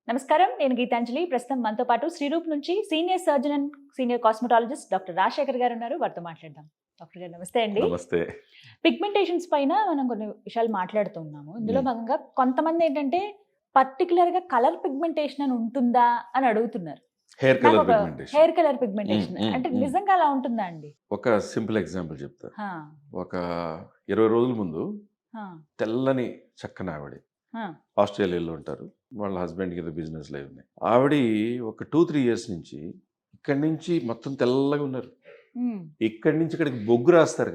నమస్కారం, నేను గీతాంజలి. ప్రస్తుతం మనతో పాటు శ్రీరూప్ నుంచి senior surgeon and senior cosmetologist doctor Rajasekhar గారు ఉన్నారు. వారితో మాట్లాడదాం. డాక్టర్ గారు నమస్తే అండి. నమస్తే. పిగ్మెంటేషన్స్ పైన మనం కొన్ని విషయాలు మాట్లాడుతున్నాము. ఇందులో భాగంగా కొంతమంది ఏంటంటే పర్టికులర్ గా కలర్ పిగ్మెంటేషన్ అని ఉంటుందా అని అడుగుతున్నారు. Hair colour pigmentation. Hair colour pigmentation అంటే నిజంగా అలా ఉంటుందా అండి? ఒక సింపుల్ ఎగ్జాంపుల్ చెప్తా. ఒక 20 రోజుల ముందు తెల్లని చక్కని ఆవిడ ఆస్ట్రేలియాలో ఉంటారు. వాళ్ళ హస్బెండ్కి ఏదో బిజినెస్ లైవ్ ఉన్నాయి. ఆవిడ ఒక 2-3 ఇయర్స్ నుంచి ఇక్కడి నుంచి మొత్తం తెల్లగా ఉన్నారు. ఇక్కడి నుంచి ఇక్కడికి బొగ్గు రాస్తారు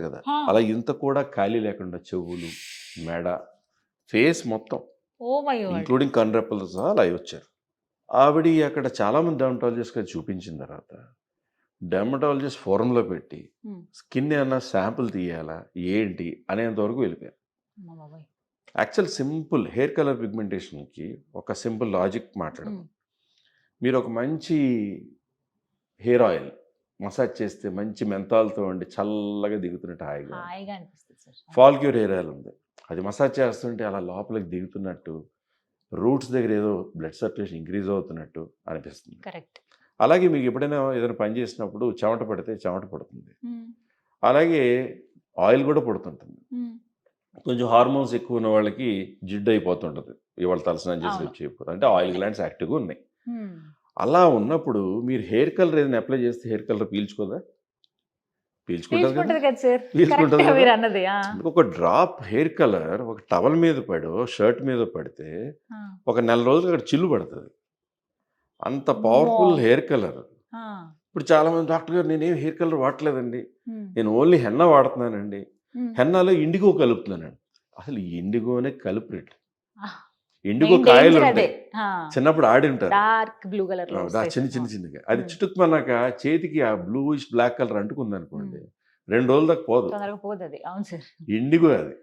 కదా, అలా ఇంత కూడా ఖాళీ లేకుండా చెవులు, మెడ, ఫేస్ మొత్తం ఇంక్లూడింగ్ కన్రెప్పలతో సహా అలా వచ్చారు. ఆవిడ అక్కడ చాలామంది డెర్మటాలజిస్ట్ చూపించిన తర్వాత డెర్మటాలజిస్ట్ ఫోరంలో పెట్టి స్కిన్ ఏమన్నా శాంపుల్ తీయాలా ఏంటి అనేంత వరకు వెళ్ళిపోయారు. యాక్చువల్ సింపుల్ హెయిర్ కలర్ పిగ్మెంటేషన్కి ఒక సింపుల్ లాజిక్ మాట్లాడదాం. మీరు ఒక మంచి హెయిర్ ఆయిల్ మసాజ్ చేస్తే మంచి మెంతాలతో ఉండి చల్లగా దిగుతున్నట్టు హాయిగా ఫాల్ క్యూర్ హెయిర్ ఆయిల్ ఉంది. అది మసాజ్ చేస్తుంటే అలా లోపలికి దిగుతున్నట్టు, రూట్స్ దగ్గర ఏదో బ్లడ్ సర్క్యులేషన్ ఇంక్రీజ్ అవుతున్నట్టు అనిపిస్తుంది. అలాగే మీకు ఎప్పుడైనా ఏదైనా పని చేసినప్పుడు చెమట పడితే చెమట పడుతుంది, అలాగే ఆయిల్ కూడా పడుతుంటుంది. కొంచెం హార్మోన్స్ ఎక్కువ ఉన్న వాళ్ళకి జిడ్డు అయిపోతుంటుంది, ఇవాళ తలస్నానం చేసి వచ్చేయకపోతే, అంటే ఆయిల్ గ్లాండ్స్ యాక్టివ్గా ఉన్నాయి. అలా ఉన్నప్పుడు మీరు హెయిర్ కలర్ ఏదైనా అప్లై చేస్తే హెయిర్ కలర్ పీల్చుకోదా? పీల్చుకుంటుంది. ఒక డ్రాప్ హెయిర్ కలర్ ఒక టవల్ మీద పడో షర్ట్ మీద పడితే ఒక నెల రోజులు అక్కడ చిల్లు పడుతుంది. అంత పవర్ఫుల్ హెయిర్ కలర్. ఇప్పుడు చాలా మంది డాక్టర్ గారు నేనేం హెయిర్ కలర్ వాడలేదండి, నేను ఓన్లీ హెన్నా వాడుతున్నానండి, హెన్నాలో ఇండిగో కలుపుతున్నానండి. అసలు ఇండిగోనే కలుపురేట్. ఇండిగో కాయలు ఉంటాయి, చిన్నప్పుడు ఆడి ఉంటారు చిన్నగా, అది చిటుక్కుమన్నాక చేతికి ఆ బ్లూయిష్ బ్లాక్ కలర్ అంటుకుంది అనుకోండి, 2 రోజుల దాకా పోదు. ఇండిగో అది.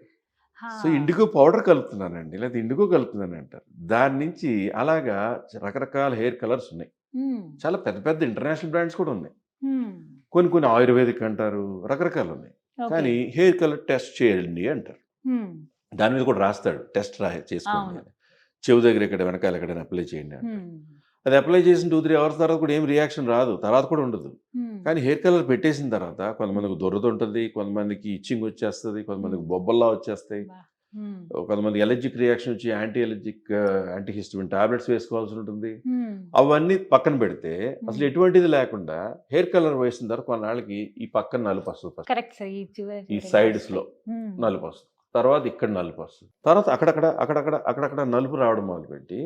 సో ఇండిగో పౌడర్ కలుపుతున్నానండి, లేదా ఇండిగో కలుపుతున్నాను అంటారు. దాని నుంచి అలాగా రకరకాల హెయిర్ కలర్స్ ఉన్నాయి. చాలా పెద్ద పెద్ద ఇంటర్నేషనల్ బ్రాండ్స్ కూడా ఉన్నాయి. కొన్ని ఆయుర్వేదిక్ అంటారు, రకరకాలు ఉన్నాయి. కానీ హెయిర్ కలర్ టెస్ట్ చేయండి అంటారు. దాని మీద కూడా రాస్తాడు, టెస్ట్ చేసుకోండి, చెవు దగ్గర ఎక్కడ వెనకాల ఎక్కడైనా అప్లై చేయండి అంటారు. అది అప్లై చేసిన 2-3 అవర్స్ తర్వాత కూడా ఏం రియాక్షన్ రాదు, తర్వాత కూడా ఉండదు. కానీ హెయిర్ కలర్ పెట్టేసిన తర్వాత కొంతమందికి దురద ఉంటుంది, కొంతమందికి ఇచ్చింగ్ వచ్చేస్తుంది, కొంతమందికి బొబ్బల్లా వచ్చేస్తాయి, కొంతమంది ఎలర్జిక్ రియాక్షన్ వచ్చి యాంటీ హిస్టమిన్ టాబ్లెట్స్ వేసుకోవాల్సి ఉంటుంది. అవన్నీ పక్కన పెడితే అసలు ఎటువంటిది లేకుండా హెయిర్ కలర్ వేసిన తర్వాత కొన్నాళ్ళకి ఈ పక్కన నలుపు వస్తుంది, ఈ సైడ్స్ లో నలుపు వస్తుంది, తర్వాత ఇక్కడ నలుపు వస్తుంది, తర్వాత అక్కడక్కడ నలుపు రావడం మొదలుపెట్టి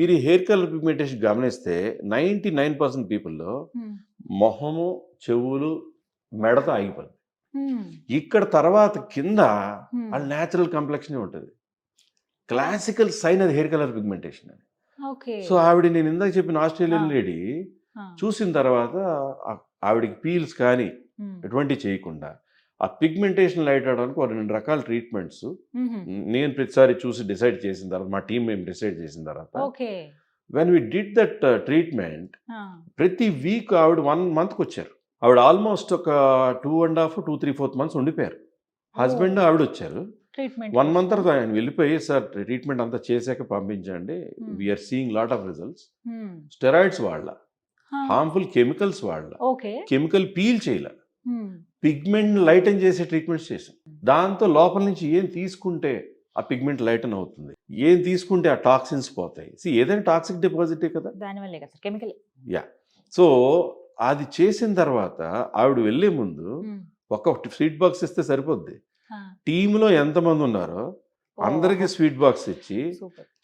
మీరు ఈ హెయిర్ కలర్ పిగ్మెంటేషన్ గమనిస్తే 99% పీపుల్లో మొహము, చెవులు, మెడతో ఆగిపోతుంది. ఇక్కడ తర్వాత కింద వాళ్ళ న్యాచురల్ కాంప్లెక్షన్ ఉంటుంది. క్లాసికల్ సైన్ అది హెయిర్ కలర్ పిగ్మెంటేషన్ అని. సో ఆవిడ నేను ఇందాక చెప్పిన ఆస్ట్రేలియన్ లేడీ చూసిన తర్వాత ఆవిడకి పీల్స్ కానీ ఎటువంటి చేయకుండా ఆ పిగ్మెంటేషన్ లైట్ అవడానికి 2 రకాల ట్రీట్మెంట్స్ నేను ప్రతిసారి చూసి డిసైడ్ చేసిన తర్వాత, మా టీం మేము డిసైడ్ చేసిన తర్వాత, when we did that treatment, ప్రతి వీక్ ఆవిడ 1 monthకి వచ్చారు. ఆవిడ ఆల్మోస్ట్ ఒక 2.5-3-4 months ఉండిపోయారు. హస్బెండ్ ఆవిడ వచ్చారు 1 month తర్వాత ఆయన వెళ్ళిపోయి, సార్ ట్రీట్మెంట్ అంతా చేశాక పంపించండి, we're seeing lot of results. Steroids వాళ్ళ, హార్మ్ఫుల్ కెమికల్స్ వాళ్ళ, కెమికల్ పీల్ చేయలే, పిగ్మెంట్ లైటన్ చేసే ట్రీట్మెంట్స్ చేసాం. దాంతో లోపల నుంచి ఏం తీసుకుంటే ఆ పిగ్మెంట్ లైటన్ అవుతుంది, ఏం తీసుకుంటే ఆ టాక్సిన్స్ పోతాయి. ఏదైనా టాక్సిక్ డిపాజిటే కదా, సో అది చేసిన తర్వాత ఆవిడ వెళ్ళే ముందు ఒక స్వీట్ బాక్స్ ఇస్తే సరిపోద్ది. టీంలో ఎంతమంది ఉన్నారో అందరికి స్వీట్ బాక్స్ ఇచ్చి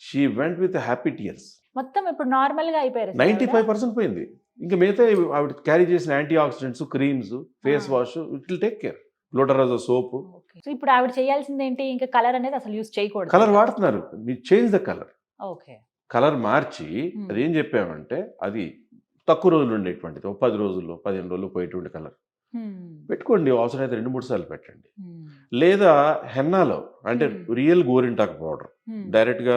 she went with happy tears. మొత్తం ఇప్పుడు నార్మల్ గా అయిపోయారు, 95% పోయింది. ఇంకా మిగతా ఆవిడ క్యారీ చేసిన antioxidants, creams, face wash, it will take care. గ్లోటరైజర్ సోప్. ఇప్పుడు ఆవిడ చేయాల్సింది ఏంటి? ఇంకా కలర్ అనేది అసలు యూజ్ చేయకూడదు. కలర్ వాడుతున్నారు, మీరు చేంజ్ ద కలర్. కలర్ మార్చి అదేం చెప్పామంటే అది తక్కువ రోజులు ఉండేటువంటిది, 10 రోజుల్లో 15 రోజులు పోయేటువంటి కలర్ పెట్టుకోండి. అవసరమైతే 2-3 సార్లు పెట్టండి. లేదా హెన్నాలో అంటే రియల్ గోరింటాకు పౌడర్ డైరెక్ట్గా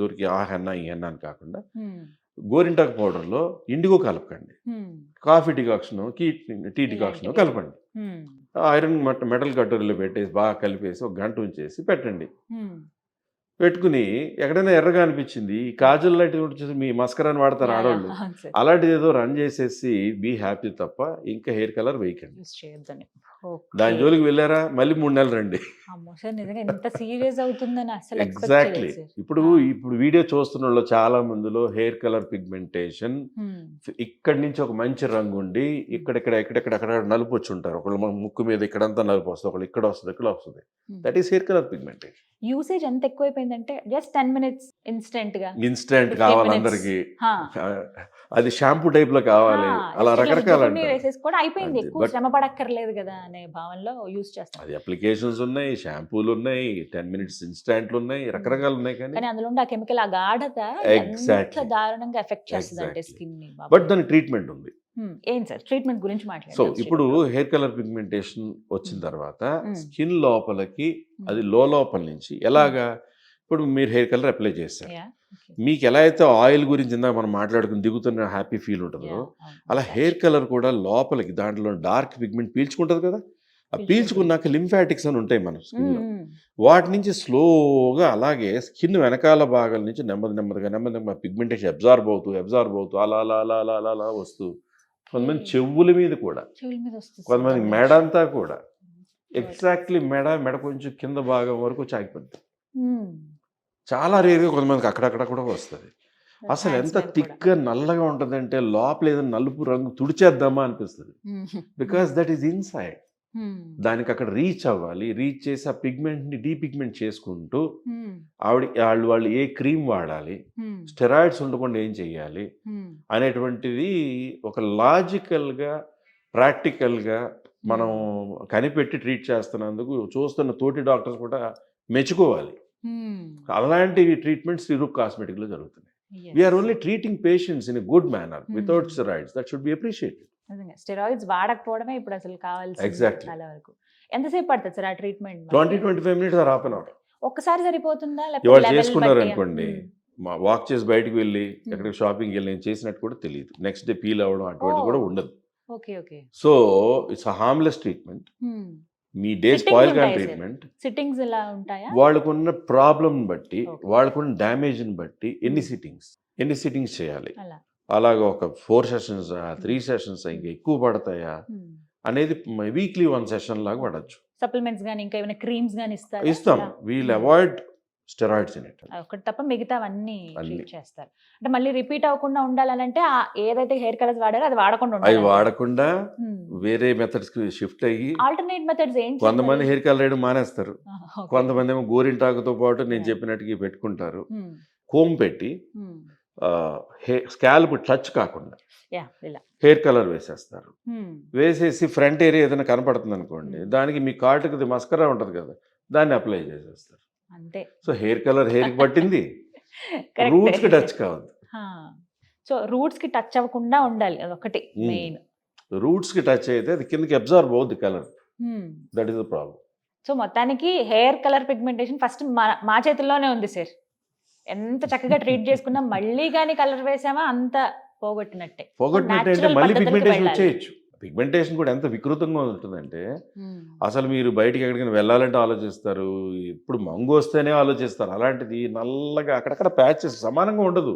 దొరికి ఆ హెన్నా ఈ హెన్నా అని కాకుండా గోరింటాకు పౌడర్లో ఇండిగో కలపకండి, కాఫీ డికాక్షన్, టీ డికాక్షన్ కలపండి, ఐరన్ మెటల్ కట్టర్లో పెట్టేసి బాగా కలిపేసి 1 గంట ఉంచేసి పెట్టండి. పెట్టుకుని ఎక్కడైనా ఎర్రగా అనిపించింది, ఈ కాజల్ లాంటివి వచ్చేసి మీ మస్కరాని వాడతారు ఆడవాళ్ళు, అవును సార్. అలాంటిది ఏదో రన్ చేసేసి బీ హ్యాపీ తప్ప ఇంకా హెయిర్ కలర్ వేయకండి. యూస్ చేయొద్దని. దాని ఓకే. జోలికి వెళ్ళారా మళ్ళీ 3 నెలలు రండి. అమ్మో సార్, నిజంగా ఇంత సీరియస్ అవుతుందని అసలు ఎక్స్పెక్ట్ ఎగ్జాక్ట్లీ. చేయలేదు సార్. ఇప్పుడు వీడియో చూస్తున్న వాళ్ళు చాలా మందిలో హెయిర్ కలర్ పిగ్మెంటేషన్ ఇక్కడి నుంచి ఒక మంచి రంగు ఉండి ఎక్కడెక్కడ నలుపు వచ్చి ఉంటారు. ఒకళ్ళు ముక్కు మీద ఇక్కడంతా నలుపు వస్తుంది, ఒకళ్ళు ఇక్కడ వస్తుంది, ఇక్కడ వస్తుంది. That is hair colour pigmentation. Usage ఎంత ఎక్కువైపోయిందంటే జస్ట్ 10 minutes ఇన్స్టెంట్ గా ఇన్స్టెంట్ 15 కావాలి minutes. అందరికి, హా. అది షాంపూ టైప్ లో కావాలి, అలా రకరకాల వేసేసుకోవడం అయిపోయింది. అది. ఎక్కువ But- శ్రమ పడక్కర్లేదు కదా అనే భావనలో యూస్ చేస్తాం. అది అప్లికేషన్స్ ఉన్నాయి, షాంపూలు ఉన్నాయి, 10 minutes ఇన్స్టాంట్లు ఉన్నాయి, రకరకాలు ఉన్నాయి. కానీ కానీ అందులో ఉండే ఆ కెమికల్, ఆ గాఢత Exactly. ఎంత దారుణంగా ఎఫెక్ట్ చేస్తుంది అంటే Exactly. స్కిన్ ని. బట్ దాని ట్రీట్మెంట్ ఉంది. ఏం సార్ ట్రీట్మెంట్ గురించి సో మాట్లాడారు. ఇప్పుడు హెయిర్ కలర్ పిగ్మెంటేషన్ వచ్చిన తర్వాత Mm. స్కిన్ లోపలికి అది లోపల నుంచి ఎలాగా, ఇప్పుడు మీరు హెయిర్ కలర్ అప్లై చేస్తారు, మీకు ఎలా అయితే ఆయిల్ గురించి ఇందాక మనం మాట్లాడుకుని దిగుతున్న హ్యాపీ ఫీల్ ఉంటుందో, అలా హెయిర్ కలర్ కూడా లోపలికి దాంట్లో డార్క్ పిగ్మెంట్ పీల్చుకుంటుంది కదా, ఆ పీల్చుకున్నాక లింఫాటిక్స్ అని ఉంటాయి మన స్కిన్లో, వాటి నుంచి స్లోగా అలాగే స్కిన్ వెనకాల భాగాల నుంచి నెమ్మదిగా పిగ్మెంటేషన్ అబ్జార్బ్ అవుతూ అలా వస్తూ, కొంతమంది చెవుల మీద కూడా, చెవుల మీద వస్తుంది. కొంతమంది మెడ అంతా కూడా, ఎగ్జాక్ట్లీ మెడ కొంచెం కింద భాగం వరకు చాకిపోద్ది. చాలా రేరుగా కొంతమందికి అక్కడక్కడ కూడా వస్తుంది. అసలు ఎంత థిక్గా నల్లగా ఉంటుందంటే లోపల ఏదైనా నలుపు రంగు తుడిచేద్దామా అనిపిస్తుంది. Because that is inside. దానికి అక్కడ రీచ్ అవ్వాలి, రీచ్ చేసి ఆ పిగ్మెంట్ని డీపిగ్మెంట్ చేసుకుంటూ వాళ్ళు ఏ క్రీమ్ వాడాలి, స్టెరాయిడ్స్ ఉండకుండా ఏం చేయాలి అనేటువంటిది ఒక లాజికల్గా ప్రాక్టికల్గా మనం కనిపెట్టి ట్రీట్ చేస్తున్నందుకు చూస్తున్న తోటి డాక్టర్స్ కూడా మెచ్చుకోవాలి. అలాంటి ట్రీట్మెంట్స్ శ్రీరూప్ కాస్మెటిక్లో జరుగుతున్నాయి. We are only treating patients in a good manner without steroids. That should be appreciated. Steroids వాడకపోవడమే ఇప్పుడు అసలు కావాల్సింది. Exactly. చాలా వరకు ఎంతసేపు పడుతుంది సార్ ఆ treatment? 20-25 minutes or half an hour. ఒక్కసారి సరిపోతుందా? ఇవాళ చేసుకున్నారు అనుకోండి, వాక్ చేసి బయటకు వెళ్ళి ఎక్కడికి షాపింగ్కి వెళ్ళి నేను చేసినట్టు కూడా తెలియదు, నెక్స్ట్ డే పీల్ అవ్వడం అటువంటిది కూడా ఉండదు. Okay okay. So it's harmless treatment. Me day spoil కాని ట్రీట్మెంట్. సిట్టింగ్స్ ఇలా ఉంటాయా? వాళ్ళకున్న ప్రాబ్లం బట్టి, Okay. వాళ్ళకున్న డ్యామేజ్ని బట్టి ఎన్ని సిట్టింగ్స్ చేయాలి, అలా. అలాగా ఒక 4 sessions 3 sessions ఇంకా ఎక్కువ పడతాయా అనేది వీక్లీ 1 session లాగా పడచ్చు. సప్లిమెంట్స్ గానీ ఇంకా ఏమైనా క్రీమ్స్ గానీ ఇస్తారా? ఇస్తాం. We'll avoid steroids in it. ఒకటి తప్ప మిగతావన్నీ అన్ని. treat చేస్తారు. అంటే మళ్ళీ రిపీట్ అవ్వకుండా ఉండాలంటే ఏదైతే హెయిర్ కలర్స్ వాడారో అది వాడకుండా అవి ఉండాలి. వాడకుండా వేరే మెథడ్స్ కి షిఫ్ట్ అయ్యి, ఆల్టర్నేట్ మెథడ్స్ ఏం కొంతమంది హెయిర్ కలర్ వేయడం మానేస్తారు, కొంతమంది ఏమో గోరింటాకుతో పాటు నేను చెప్పినట్టుగా పెట్టుకుంటారు. కోమ్ పెట్టి స్కాల్ప్ టచ్ కాకుండా హెయిర్ కలర్ వేసేస్తారు. వేసేసి ఫ్రంట్ ఏరియా ఏదైనా కనపడుతుంది అనుకోండి, దానికి మీ కాటుకి మస్కరా ఉంటుంది కదా, దాన్ని అప్లై చేసేస్తారు. అంతే. సో హెయిర్ కలర్ హెయిర్కి పట్టింది, రూట్స్కి టచ్ కావద్దు. సో రూట్స్ కి టచ్ అవ్వకుండా ఉండాలి, అదొకటి మెయిన్. రూట్స్కి టచ్ అయితే అది కిందకి అబ్జర్వ్ అవుద్ది colour. That is the problem. So మొత్తానికి హెయిర్ కలర్ పిగ్మెంటేషన్ ఫస్ట్ మా చేతుల్లోనే ఉంది సార్. ఎంత చక్కగా ట్రీట్ చేసుకున్నా మళ్ళీ కానీ కలర్ వేసామా అంత పోగొట్టినట్టే. అంటే మళ్ళీ పిగ్మెంటేషన్ వచ్చేయచ్చు. పిగ్మెంటేషన్ కూడా ఎంత వికృతంగా ఉంటుందంటే, అసలు మీరు బయటికి ఎక్కడికైనా వెళ్ళాలంటే ఆలోచిస్తారు, ఇప్పుడు మంగు వస్తేనే ఆలోచిస్తారు. అలాంటిది నల్లగా అక్కడక్కడ ప్యాచెస్ సమానంగా ఉండదు.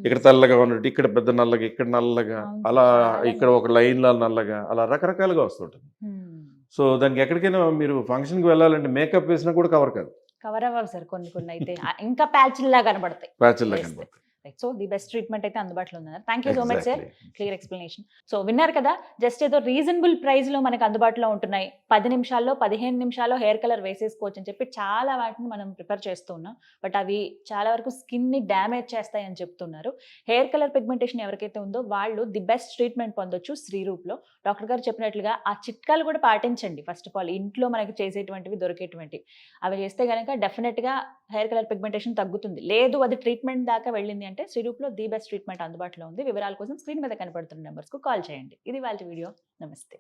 ఇక్కడ తెల్లగా ఉన్నట్టు, ఇక్కడ పెద్ద నల్లగా, ఇక్కడ నల్లగా, అలా ఇక్కడ ఒక లైన్లో నల్లగా, అలా రకరకాలుగా వస్తుంటుంది. సో దానికి ఎక్కడికైనా మీరు ఫంక్షన్కి వెళ్ళాలంటే మేకప్ వేసినా కూడా కవర్ కాదు, కవర్ అవ్వవు సార్. కొన్ని అయితే ఇంకా ప్యాచ్లా కనబడతాయి. సో ది బెస్ట్ ట్రీట్మెంట్ అయితే అందుబాటులో ఉంది. Thank you so much sir, clear explanation. So విన్నారు కదా, జస్ట్ ఏదో రీజనబుల్ ప్రైస్ లో మనకు అందుబాటులో ఉంటున్నాయి, 10 నిమిషాల్లో 15 నిమిషాల్లో హెయిర్ కలర్ వేసేసుకోవచ్చు అని చెప్పి చాలా వాటిని మనం ప్రిపేర్ చేస్తూ ఉన్నాం. బట్ అవి చాలా వరకు స్కిన్ ని డ్యామేజ్ చేస్తాయి అని చెప్తున్నారు. హెయిర్ కలర్ పిగ్మెంటేషన్ ఎవరికైతే ఉందో వాళ్ళు ది బెస్ట్ ట్రీట్మెంట్ పొందొచ్చు శ్రీరూప్ లో. డాక్టర్ గారు చెప్పినట్లుగా ఆ చిట్కాలు కూడా పాటించండి. ఫస్ట్ ఆఫ్ ఆల్ ఇంట్లో మనకి చేసేటువంటివి దొరికేటువంటివి అవి చేస్తే కనుక డెఫినెట్ గా హెయిర్ కలర్ పిగ్మెంటేషన్ తగ్గుతుంది. లేదు అది ట్రీట్మెంట్ దాకా వెళ్ళింది అంటే శ్రీరూప్లో ది బెస్ట్ ట్రీట్మెంట్ అందుబాటులో ఉంది. వివరాల కోసం స్క్రీన్ మీద కనపడుతున్న నెంబర్స్కు కాల్ చేయండి. ఇది వాళ్ళ వీడియో. నమస్తే.